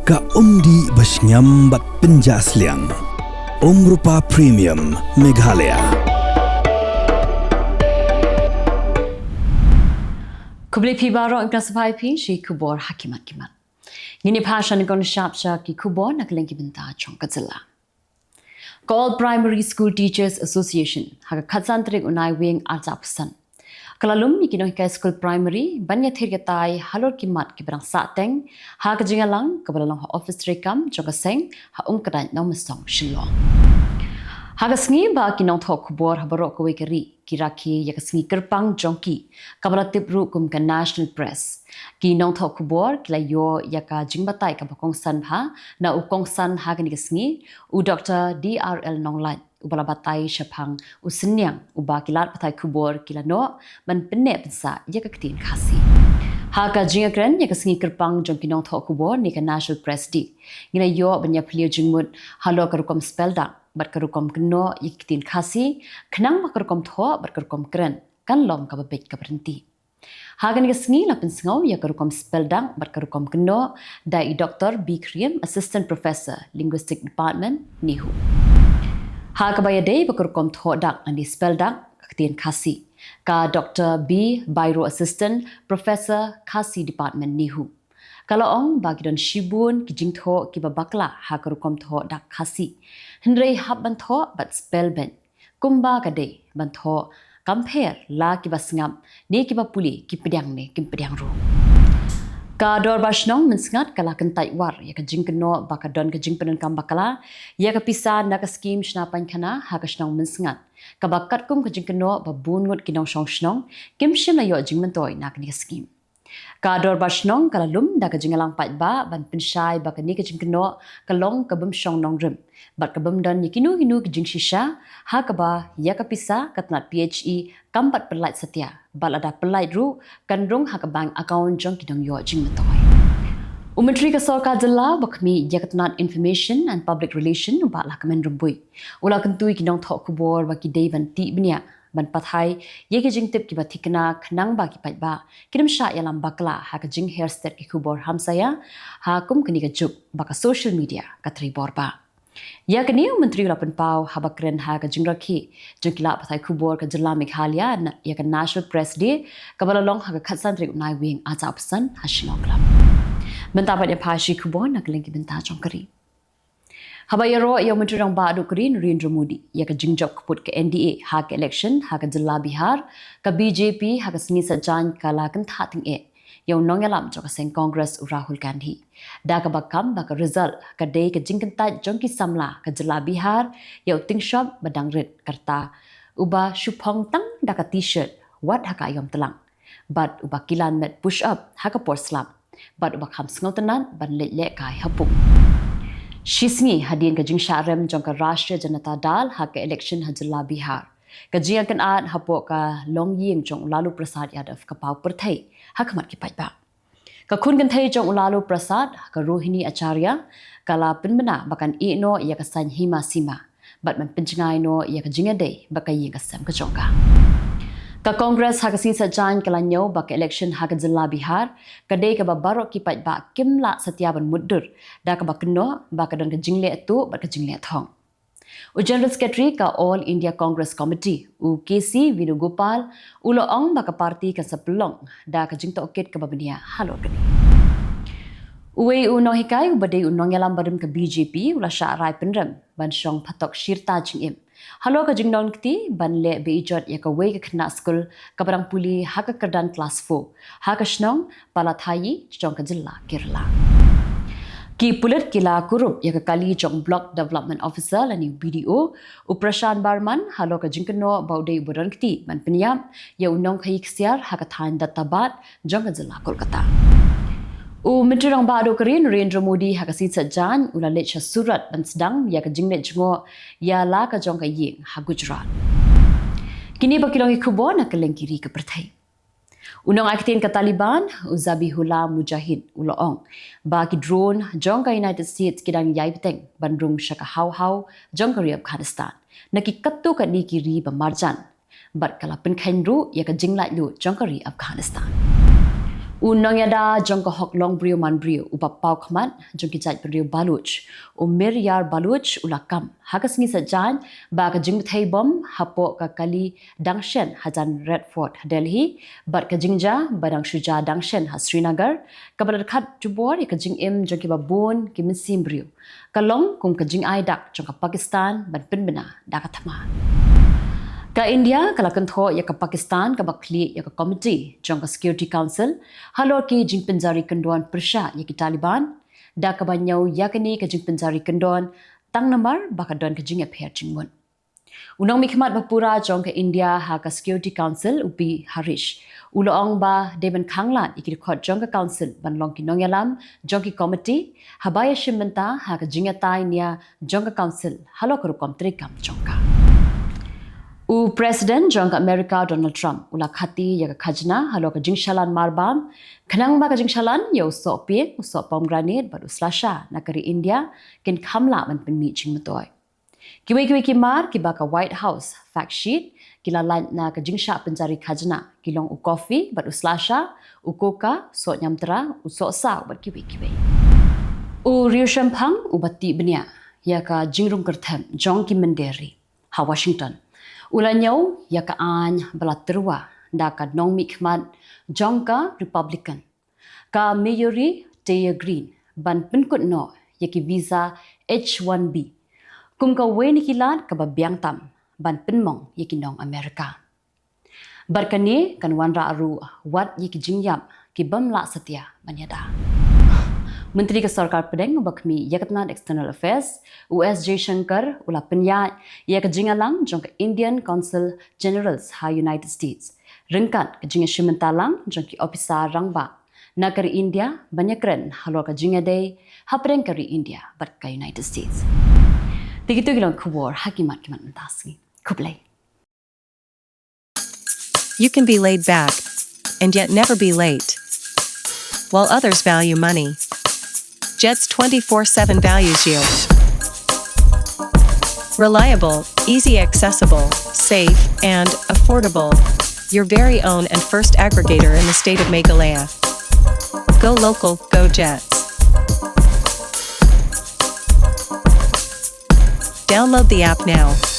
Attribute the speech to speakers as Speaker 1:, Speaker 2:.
Speaker 1: Ka umdi basnyam bat penjasliang. Rupa Premium Meghalaya.
Speaker 2: Kubli pi baro ang klasapay pi si Khubor hakimat. Ngini pasha ni kon shapsha ki Khubor na Kylleng benta chong ka Jylla. All Primary School Teachers Association haga Tarik Naiwieng arjapsan. Kalalum ikinong hika school primary banya thirgatai halor kimat ki berang sateng ha ka jingalang kabalang ha office rekam joga seng ha kadai nom song shilong. Haga sngi ba kinong thok Khubor ha barok ko keri kiraki ya sngi kerpang jongki kabalatip ru kum ka national press kinong thok Khubor kila yo ya ka jingbatai ka bakong san ha na ukong san ha ni sngi u Dr. DRL Nonglai ubalabatai syapang usenyang ubakilat patai Khubor kila no man penne pensa ya ka ketin khasi haka jingakren ya ka sngi kerpang jong kinong thok Khubor ni ka national press di ngina yo banya plio jingmut halo karukom spelda bat karukom keno ikitin khasi khnang bakarukom tho bat karukom kren kan lom ka babet ka berhenti hagan ni sngi lapin sngau ya karukom speldang bat karukom keno dai Dr. B Kriem assistant professor linguistic department nihu ha ka baya dei bakarukom tho dak ani speldang katin khasi ka Dr. B Bairo assistant professor khasi department nihu kalau ong bagi don shibun kijing tho ki babakla ha karukom tho dak khasi hendrei hab ban tho bat spell ben kumba kade ban tho compare la ki basngam ni ki bapuli ki pedang ne ki pedang ro ka dor basnong mensngat kala kentai war ya ka jing keno bakadon ka jing penen kam bakala ya ka pisa na ka scheme shna pan khana ha ka snong mensngat ka bakat kum ka jing keno babun ngot kinong shong snong kim shim na yo jing mentoi na ka ni scheme Kador basnong kalalum da ka jingalang pat ba ban pensyai ba kani ka jingkeno kalong kabum shong nong rim bat kabum dan yikinu hinu ka jing shisha ha ka ba ya ka pisa katnat PHE kampat pelait setia balada pelait ru kan rung ha ka bank account jong kidong yo jing matoy Umentri ka Sarkar Jylla bakmi ya katnat information and public relation ba la kamen rumbui ula kentui kinong thok Khubor ba ki devan ti bnia ban Pyrthei ye ki jing tip ki bathikna khnang ba ki pat ba kirim sha yalam bakla ha ka jing hair state ki Khubor hamsaya ha kum kini ka juk ba ka social media ka tri borba ya kini menteri lapan pau ha bakren ha ka jing rakhi jingla Pyrthei Khubor ka Jylla Meghalaya na ya ka national press day ka balalong ha ka khatsan tri Naiwieng acha opsan ha shinoklam benta pa ya phashi Khubor na Kylleng ki benta chongkari Habayaro yang mencerang badu Green Narendra Modi ya ka jingjok kaput ke NDA ha ka election ha ka Jylla Bihar ka BJP ha ka sni sajan kala kan thating e yang nongalam jo ka seng Congress Rahul Gandhi da ka bakam ba ka result ka dei ka jingkentai jongki samla ka Jylla Bihar ya ting shop badang red karta uba shupong tang da ka t-shirt wat ha ka ayom telang bat uba kilan met push up ha ka por slap bat uba kham sngotanan ban le kai hapung Shisngi hadin ka jing sharem jong ka Rashtriya Janata Dal ha ka election ha Jylla Bihar. Ka jing kan at hapo ka Naiwieng jong Lalu Prasad Yadav ka pau Pyrthei ha kamat ki ba. Ka kun kan thei jong Lalu Prasad ka Rohini Acharya kala pinmana bakan ino ya ka san hima sima bat man pinjngai no ya ka jingade baka ying ka sam ka jongka. Ka Congress ha ka sisa jan kala nyo ba ka election ha ka Jylla Bihar ka dei ka babaro ki pat ba kimla satyaban muddur da ka ba kno ba ka don ka jingle tu ba ka jingle thong u General Secretary ka All India Congress Committee u KC Vinugopal ulo ong ba ka party ka saplong da ka jingta oket ka babania halo kani Uwe u no hikai u badai u nongalam badum ka BJP ula sha rai pinram ban shong phatok shirta jingim Halo ka jingdon kti banle beijot ya ka wei ka khna school ka barang puli ha ka kardan class 4 ha ka shnong palathai chong ka Jylla Kerala ki pulit kila kurup ya ka kali chong block development officer lani BDO u Prashan Barman halo ka jingkno baude buran kti man penyam ya unong khai ksiar ha ka than databat jong ka Jylla Kolkata U menterang badu Green Narendra Modi ha ka sitsa jan ula lecha surat ban sedang ya ka jingle jengo ya la ka jong ka ying ha Gujarat. Kini bakilong Khubor na Kylleng kiri ka Pyrthei. Unong aktin ka Taliban u Zabihullah Mujahid uloong ba ki drone jong ka United States kidang yai biteng bandrung sya ka hau jong ka Afghanistan. Nakikattu ka ni kiri ba marjan bat kala pen khainru ya ka jingla lu jong ka Afghanistan. Unang yada jong ka hok long brio man brio upa pau khamat jong ki jait brio baluch o meryar baluch ulakam hakas ngi sajan ba ka jing thai bom hapo ka kali dangshen hajan redford delhi bat ka jingja badang shuja dangshen ha srinagar ka badar khat jubor ka jing em jong ki babon ki misim brio kalong kum ka jing ai dak jong ka pakistan ban pinbina dak thama Ka India kala kentho ya ka Pakistan ka bakli ya ka committee jong ka Security Council halor ki jing penjari kendon persha ya ki Taliban da ka banyau ya kini ka jing penjari kendon tang namar bakadon ka jing apher jingmun unang mikmat bapura jong ka India ha ka Security Council upi Harish uloong ba Devan Khanglan ikir khot jong ka council banlong ki nongyalam jong ki committee habaya shimenta ha ka jing atai nia jong ka council halor ka rukom trikam jong ka U President jong ka America Donald Trump ula khati ya ka khajna halo ka jingshalan marbam khanang ba ka jingshalan yo so pe so pomegranate badu slasha nakari India kin khamla man pinmi chingmatoy kiwi ki mar ki ba ka White House fact sheet kila lan na ka jingsha penjari khajna kilong u coffee badu slasha u coca so nyamtra u so sa bad kiwi u riu shampang u batti bnia ya ka jingrum kertham jong ki menderi ha Washington Ulanyau ya ka an balaterwa da ka nong mikmat jongka Republican ka Mayori Taya Green ban pinkut no ya ki visa H1B kum ka weni kilat ka babyang tam ban pinmong ya ki nong Amerika barkani kan wanra aru wat ya ki jingyap ki bamla satya banyada Menteri ke Sarkar Pedeng bakmi Yakatnan External Affairs US Jaishankar ula penyat ya ke jingalang jong ke Indian Consul Generals ha United States ringkat ke jinga shimentalang jong ki ofisa rangba nakari India banyakren halo ke jinga day ha pedeng kari India bat ka United States tigitu gilang khubor hakimat kimat mentasngi kublai
Speaker 3: You can be laid back and yet never be late while others value money Jet's 24/7 values you. Reliable, easy accessible, safe, and affordable. Your very own and first aggregator in the state of Meghalaya. Go local, go Jets. Download the app now.